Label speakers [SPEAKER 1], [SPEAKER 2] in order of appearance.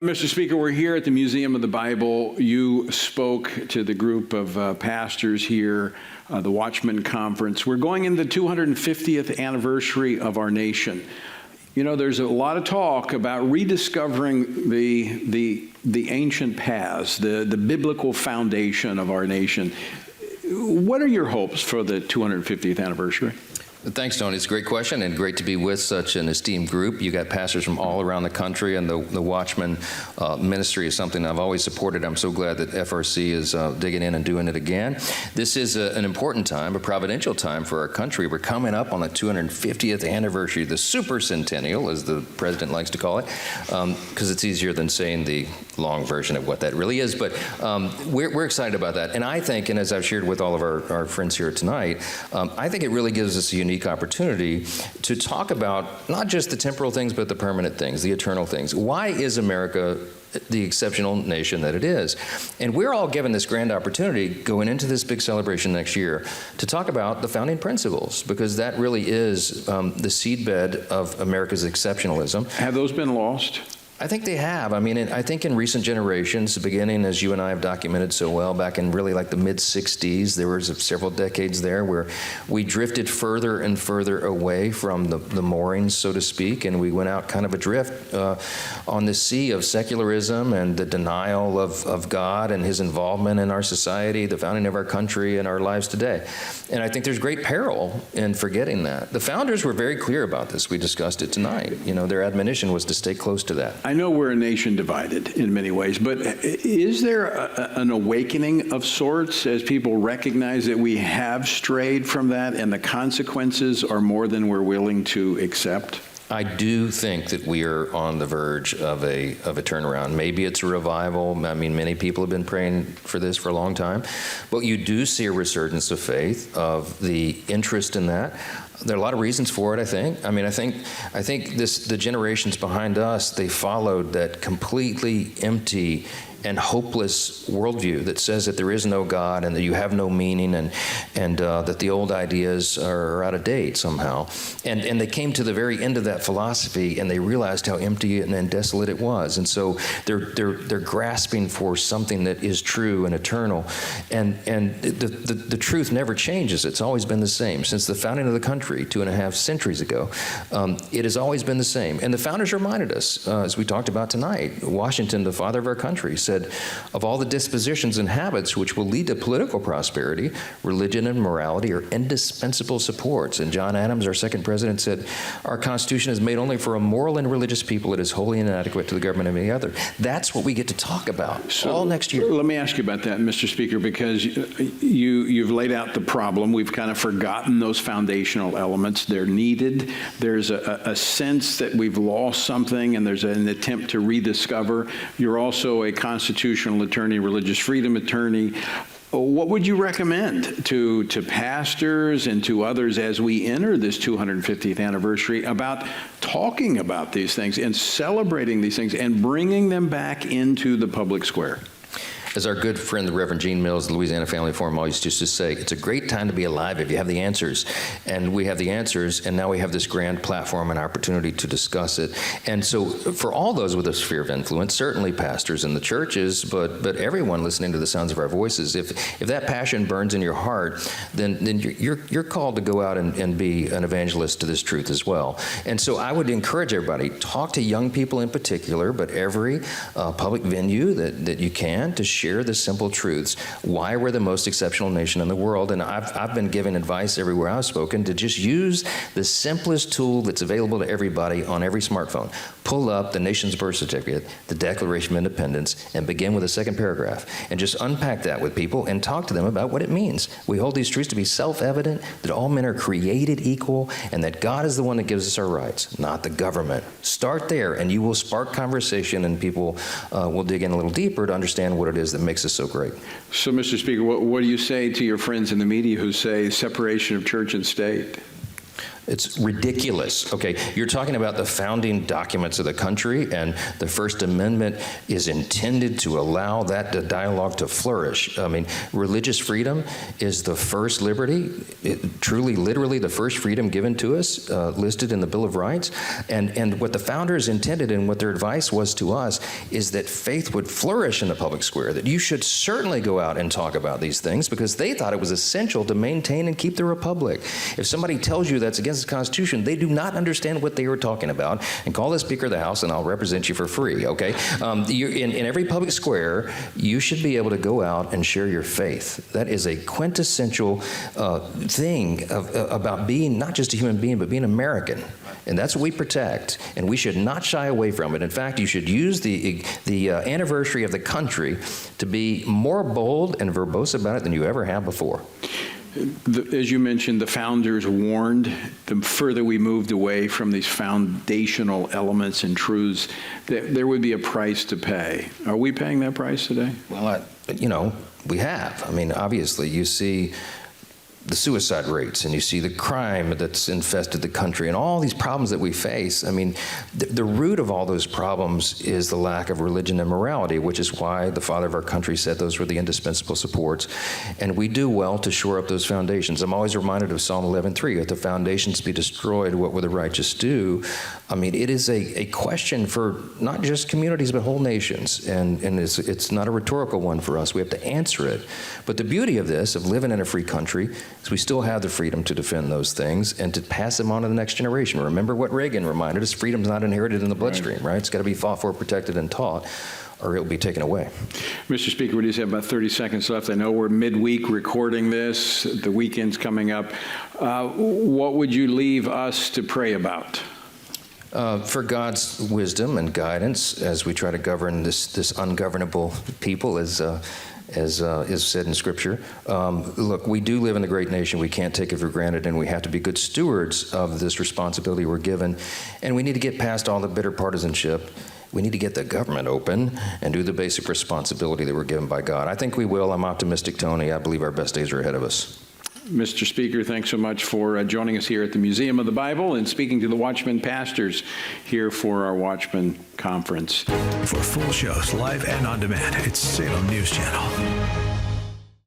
[SPEAKER 1] Mr. Speaker, we're here at the Museum of the Bible. You spoke to the group of pastors here, the Watchman Conference. We're going into the 250th anniversary of our nation. You know, there's a lot of talk about rediscovering the ancient past, the biblical foundation of our nation. What are your hopes for the 250th anniversary?
[SPEAKER 2] Thanks, Tony. It's a great question and great to be with such an esteemed group. You got pastors from all around the country, and the Watchman ministry is something I've always supported. I'm so glad that FRC is digging in and doing it again. This is an important time, a providential time for our country. We're coming up on the 250th anniversary, the super centennial, as the president likes to call it, because it's easier than saying the long version of what that really is. But we're excited about that. And I think, and as I've shared with all of our friends here tonight, I think it really gives us a unique opportunity to talk about not just the temporal things, but the permanent things, the eternal things. Why is America the exceptional nation that it is? And we're all given this grand opportunity going into this big celebration next year to talk about the founding principles, because that really is the seedbed of America's exceptionalism.
[SPEAKER 1] Have those been lost?
[SPEAKER 2] I think they have. I mean, I think in recent generations, beginning, as you and I have documented so well, back in really like the mid-'60s, there was several decades there where we drifted further and further away from the moorings, so to speak, and we went out kind of adrift on the sea of secularism and the denial of God and his involvement in our society, the founding of our country and our lives today. And I think there's great peril in forgetting that. The founders were very clear about this. We discussed it tonight. You know, their admonition was to stay close to that.
[SPEAKER 1] I know we're a nation divided in many ways, but is there an awakening of sorts as people recognize that we have strayed from that and the consequences are more than we're willing to accept?
[SPEAKER 2] I do think that we are on the verge of a turnaround. Maybe it's a revival. I mean, many people have been praying for this for a long time, but you do see a resurgence of faith, of the interest in that. There are a lot of reasons for it, I think. I mean, I think the generations behind us, they followed that completely empty and hopeless worldview that says that there is no God and that you have no meaning and that the old ideas are out of date somehow. And they came to the very end of that philosophy and they realized how empty and desolate it was. And so they're grasping for something that is true and eternal. And the truth never changes. It's always been the same. Since the founding of the country 2.5 centuries ago, it has always been the same. And the founders reminded us, as we talked about tonight, Washington, the father of our country, said, of all the dispositions and habits which will lead to political prosperity, religion and morality are indispensable supports. And John Adams, our second president, said, our Constitution is made only for a moral and religious people. It is wholly inadequate to the government of any other. That's what we get to talk about all next year.
[SPEAKER 1] Let me ask you about that, Mr. Speaker, because you've laid out the problem. We've kind of forgotten those foundational elements. They're needed. There's a sense that we've lost something, and there's an attempt to rediscover. You're also a constitutional attorney, religious freedom attorney. What would you recommend to pastors and to others as we enter this 250th anniversary about talking about these things and celebrating these things and bringing them back into the public square?
[SPEAKER 2] As our good friend, the Reverend Gene Mills, the Louisiana Family Forum always used to say, it's a great time to be alive if you have the answers. And we have the answers, and now we have this grand platform and opportunity to discuss it. And so for all those with a sphere of influence, certainly pastors in the churches, but everyone listening to the sounds of our voices, if that passion burns in your heart, then you're called to go out and be an evangelist to this truth as well. And so I would encourage everybody, talk to young people in particular, but every public venue that you can, to share the simple truths, why we're the most exceptional nation in the world. And I've been giving advice everywhere I've spoken to just use the simplest tool that's available to everybody on every smartphone. Pull up the nation's birth certificate, the Declaration of Independence, and begin with the second paragraph. And just unpack that with people and talk to them about what it means. We hold these truths to be self-evident, that all men are created equal, and that God is the one that gives us our rights, not the government. Start there, and you will spark conversation, and people will dig in a little deeper to understand what it is that makes us so great.
[SPEAKER 1] So, Mr. Speaker, what do you say to your friends in the media who say separation of church and state?
[SPEAKER 2] It's ridiculous. Okay, you're talking about the founding documents of the country, and the First Amendment is intended to allow that dialogue to flourish. I mean, religious freedom is the first liberty, truly, literally the first freedom given to us, listed in the Bill of Rights. And what the founders intended and what their advice was to us is that faith would flourish in the public square, that you should certainly go out and talk about these things because they thought it was essential to maintain and keep the republic. If somebody tells you that's against the Constitution, they do not understand what they were talking about. And call the Speaker of the House and I'll represent you for free, okay? In every public square, you should be able to go out and share your faith. That is a quintessential thing about being not just a human being, but being American. And that's what we protect, and we should not shy away from it. In fact, you should use the anniversary of the country to be more bold and verbose about it than you ever have before.
[SPEAKER 1] As you mentioned, the founders warned the further we moved away from these foundational elements and truths, that there would be a price to pay. Are we paying that price today?
[SPEAKER 2] Well, we have. I mean, obviously, you see the suicide rates, and you see the crime that's infested the country, and all these problems that we face. I mean, the root of all those problems is the lack of religion and morality, which is why the father of our country said those were the indispensable supports. And we do well to shore up those foundations. I'm always reminded of Psalm 11:3, if the foundations be destroyed, what will the righteous do? I mean, it is a question for not just communities, but whole nations. And it's not a rhetorical one for us. We have to answer it. But the beauty of this, of living in a free country, is we still have the freedom to defend those things and to pass them on to the next generation. Remember what Reagan reminded us, freedom's not inherited in the bloodstream, right? It's got to be fought for, protected, and taught, or it will be taken away.
[SPEAKER 1] Mr. Speaker, we just have about 30 seconds left. I know we're midweek recording this. The weekend's coming up. What would you leave us to pray about?
[SPEAKER 2] For God's wisdom and guidance as we try to govern this ungovernable people, as is said in Scripture. Look, we do live in a great nation. We can't take it for granted, and we have to be good stewards of this responsibility we're given. And we need to get past all the bitter partisanship. We need to get the government open and do the basic responsibility that we're given by God. I think we will. I'm optimistic, Tony. I believe our best days are ahead of us.
[SPEAKER 1] Mr. Speaker, thanks so much for joining us here at the Museum of the Bible and speaking to the Watchman pastors here for our Watchman Conference.
[SPEAKER 3] For full shows, live and on demand, it's Salem News Channel.